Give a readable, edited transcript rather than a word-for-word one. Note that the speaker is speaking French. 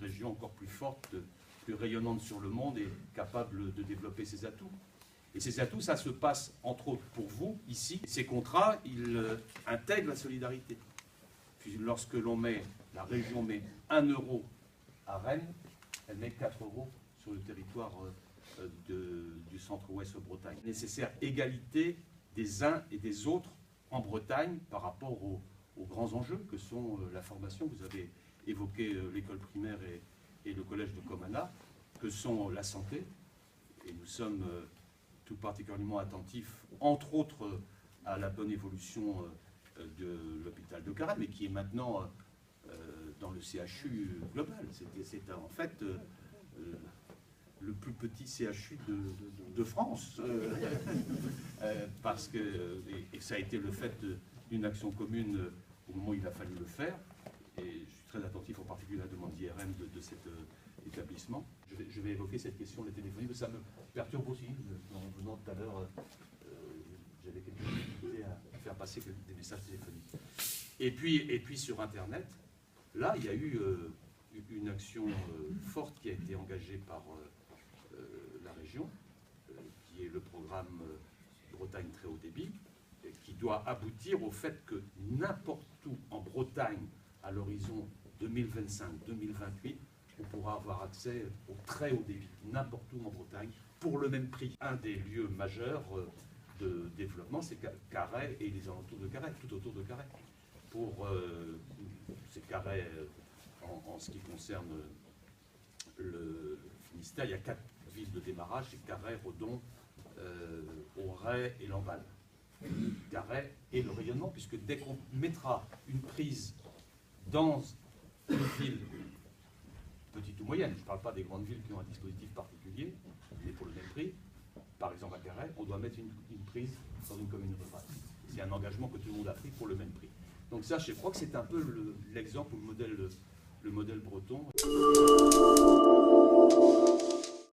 région encore plus forte, plus rayonnante sur le monde et capable de développer ses atouts. Et ces atouts, ça se passe entre autres pour vous, ici. Ces contrats, ils intègrent la solidarité. Puis lorsque la région met 1 euro à Rennes, elle met 4 euros sur le territoire du centre-ouest Bretagne. Nécessaire égalité des uns et des autres en Bretagne par rapport aux grands enjeux que sont la formation. Vous avez évoqué l'école primaire et le collège de Comana, que sont la santé. Et nous sommes tout particulièrement attentifs, entre autres, à la bonne évolution de l'hôpital de Carhaix, mais qui est maintenant dans le CHU global. C'est en fait le plus petit CHU de France, parce que et ça a été le fait d'une action commune au moment où il a fallu le faire, et je suis très attentif en particulier à la demande d'IRM de cet établissement. Je vais évoquer cette question de la téléphonie, mais ça me perturbe aussi. En venant tout à l'heure, j'avais quelques difficultés à faire passer des messages téléphoniques. Et puis sur Internet, là, il y a eu une action forte qui a été engagée par la région, qui est le programme Bretagne très haut débit, qui doit aboutir au fait que n'importe où en Bretagne, à l'horizon 2025-2028, on pourra avoir accès au très haut débit, n'importe où en Bretagne, pour le même prix. Un des lieux majeurs de développement, c'est Carhaix et les alentours de Carhaix, tout autour de Carhaix. C'est Carhaix, en ce qui concerne le Finistère, il y a 4 villes de démarrage, c'est Carhaix, Redon, Auray et Lamballe. Carhaix et le rayonnement, puisque dès qu'on mettra une prise dans une ville petite ou moyenne, je ne parle pas des grandes villes qui ont un dispositif particulier, mais pour le même prix, par exemple à Carhaix, on doit mettre une prise dans une commune rurale. C'est un engagement que tout le monde a pris pour le même prix. Donc ça, je crois que c'est un peu l'exemple ou le modèle breton.